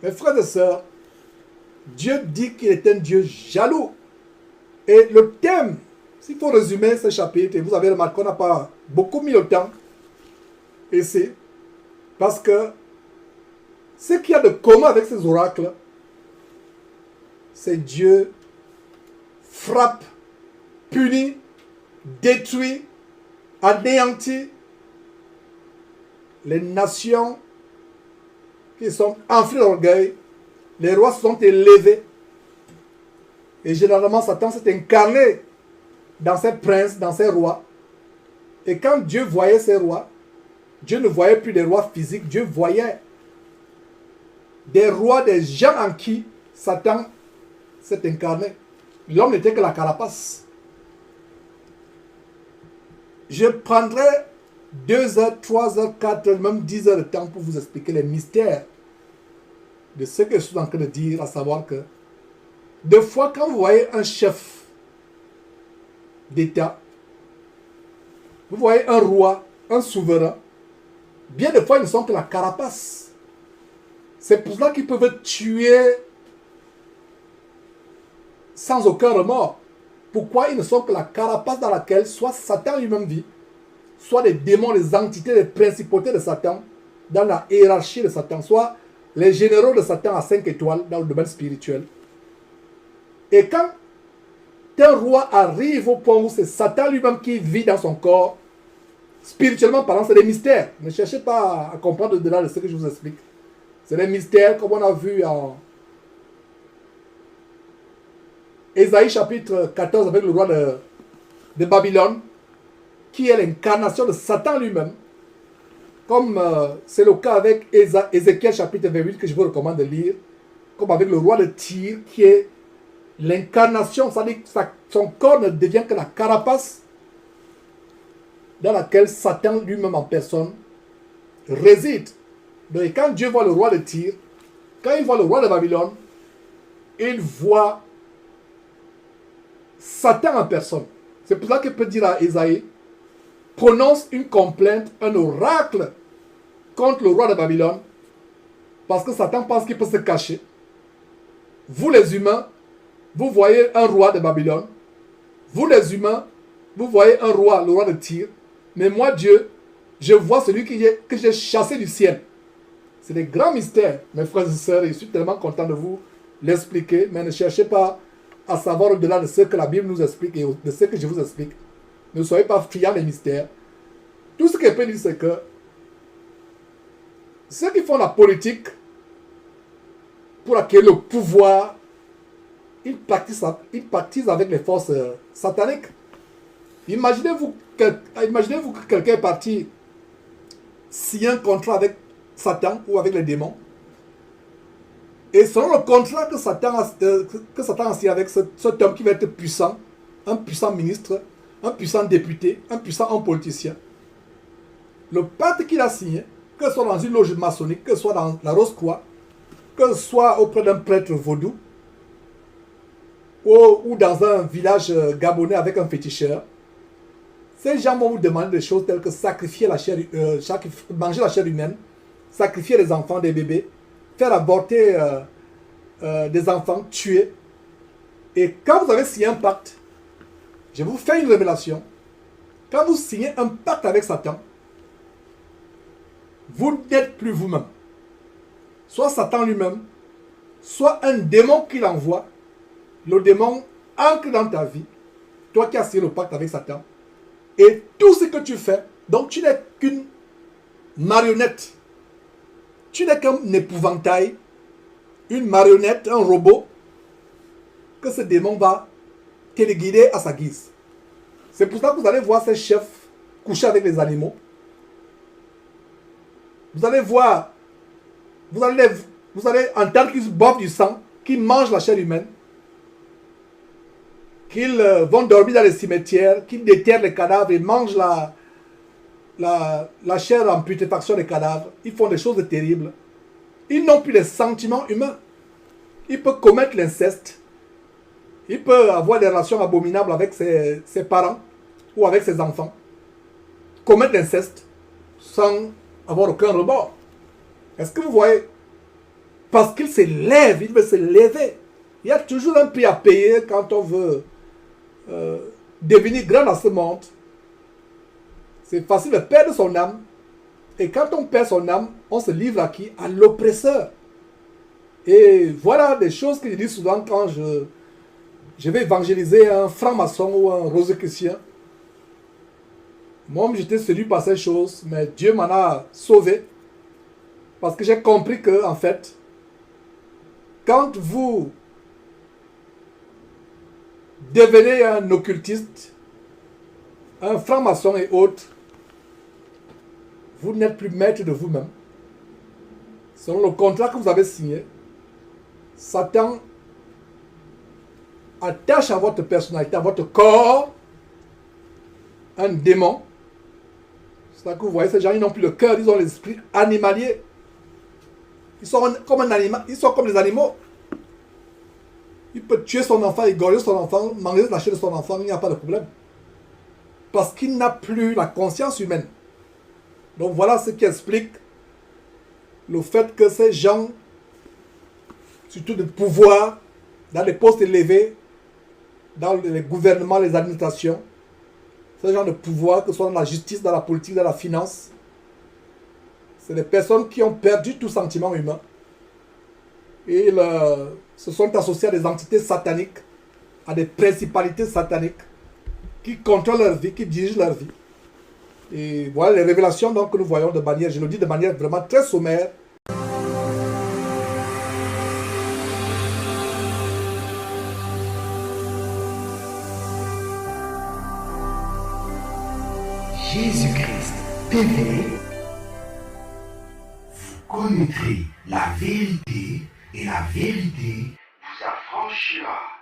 Mes frères et sœurs, Dieu dit qu'il est un Dieu jaloux. Et le thème, s'il faut résumer ce chapitre, et vous avez remarqué qu'on n'a pas beaucoup mis le temps ici, parce que ce qu'il y a de commun avec ces oracles, c'est Dieu frappe, punit, détruit, anéantit les nations qui sont enflées d'orgueil. Les rois se sont élevés. Et généralement, Satan s'est incarné dans ces princes, dans ces rois. Et quand Dieu voyait ces rois, Dieu ne voyait plus des rois physiques. Dieu voyait des rois, des gens en qui Satan s'est incarné. L'homme n'était que la carapace. Je prendrai 2 heures, 3 heures, 4 heures, même 10 heures de temps pour vous expliquer les mystères de ce que je suis en train de dire, à savoir que des fois, quand vous voyez un chef d'État, vous voyez un roi, un souverain, bien des fois, ils ne sont que la carapace. C'est pour cela qu'ils peuvent tuer sans aucun remords. Pourquoi ils ne sont que la carapace dans laquelle soit Satan lui-même vit, soit les démons, les entités, les principautés de Satan dans la hiérarchie de Satan, soit les généraux de Satan à 5 étoiles dans le domaine spirituel. Et quand un roi arrive au point où c'est Satan lui-même qui vit dans son corps, spirituellement parlant, c'est des mystères. Ne cherchez pas à comprendre au-delà de ce que je vous explique. C'est des mystères comme on a vu en Ésaïe chapitre 14 avec le roi de Babylone, qui est l'incarnation de Satan lui-même. Comme c'est le cas avec Ézéchiel chapitre 28 que je vous recommande de lire, comme avec le roi de Tyr qui est l'incarnation, c'est-à-dire que son corps ne devient que la carapace dans laquelle Satan lui-même en personne réside. Donc quand Dieu voit le roi de Tyr, quand il voit le roi de Babylone, il voit Satan en personne. C'est pour ça qu'il peut dire à Ésaïe, prononce une complainte, un oracle contre le roi de Babylone, parce que Satan pense qu'il peut se cacher. Vous les humains, vous voyez un roi de Babylone. Vous les humains, vous voyez un roi, le roi de Tyr. Mais moi, Dieu, je vois celui que j'ai chassé du ciel. C'est des grands mystères, mes frères et sœurs. Et je suis tellement content de vous l'expliquer. Mais ne cherchez pas à savoir au-delà de ce que la Bible nous explique et de ce que je vous explique. Ne soyez pas friands des mystères. Tout ce que je peux dire, c'est que ceux qui font la politique pour acquérir le pouvoir, ils pactisent avec les forces sataniques. Imaginez-vous que quelqu'un est parti signer un contrat avec Satan ou avec les démons. Et selon le contrat que Satan a signé avec cet homme qui va être puissant, un puissant ministre, un puissant député, un puissant homme politicien, le pacte qu'il a signé, que ce soit dans une loge maçonnique, que ce soit dans la Rose-Croix, que ce soit auprès d'un prêtre vaudou, ou dans un village gabonais avec un féticheur, ces gens vont vous demander des choses telles que sacrifier la chair, manger la chair humaine, sacrifier les enfants, des bébés, faire avorter des enfants, tuer. Et quand vous avez signé un pacte, je vous fais une révélation, quand vous signez un pacte avec Satan, vous n'êtes plus vous-même. Soit Satan lui-même, soit un démon qu'il envoie. Le démon ancre dans ta vie, toi qui as signé le pacte avec Satan, et tout ce que tu fais, donc tu n'es qu'une marionnette, tu n'es qu'un épouvantail, une marionnette, un robot, que ce démon va téléguider à sa guise. C'est pour ça que vous allez voir ces chefs coucher avec les animaux. Vous allez voir, vous allez entendre qu'ils boivent du sang, qu'ils mangent la chair humaine, qu'ils vont dormir dans les cimetières, qu'ils déterrent les cadavres et mangent la chair en putréfaction des cadavres. Ils font des choses terribles. Ils n'ont plus les sentiments humains. Ils peuvent commettre l'inceste. Ils peuvent avoir des relations abominables avec ses parents ou avec ses enfants. Commettre l'inceste sans avoir aucun remords. Est-ce que vous voyez? parce qu'il s'élève, il veut se lever. Il y a toujours un prix à payer quand on veut devenir grand dans ce monde. C'est facile de perdre son âme. Et quand on perd son âme, on se livre à qui? À l'oppresseur. Et voilà des choses que je dis souvent quand je vais évangéliser un franc-maçon ou un rosicrucien. Moi, j'étais séduit par ces choses, mais Dieu m'en a sauvé. Parce que j'ai compris que, en fait, quand vous devenez un occultiste, un franc-maçon et autres, vous n'êtes plus maître de vous-même. Selon le contrat que vous avez signé, Satan attache à votre personnalité, à votre corps, un démon. C'est là que vous voyez, ces gens, ils n'ont plus le cœur, ils ont l'esprit animalier. Ils sont comme un animal, ils sont comme les animaux. Il peut tuer son enfant, égorger son enfant, manger la chair de son enfant, il n'y a pas de problème. Parce qu'il n'a plus la conscience humaine. Donc voilà ce qui explique le fait que ces gens, surtout de pouvoir, dans les postes élevés, dans les gouvernements, les administrations, ces gens de pouvoir, que ce soit dans la justice, dans la politique, dans la finance, c'est des personnes qui ont perdu tout sentiment humain. Et se sont associés à des entités sataniques, à des principalités sataniques, qui contrôlent leur vie, qui dirigent leur vie. Et voilà les révélations donc, que nous voyons de manière, je le dis de manière vraiment très sommaire. Jésus-Christ TV, vous connaîtrez la vérité et la vérité vous affranchira.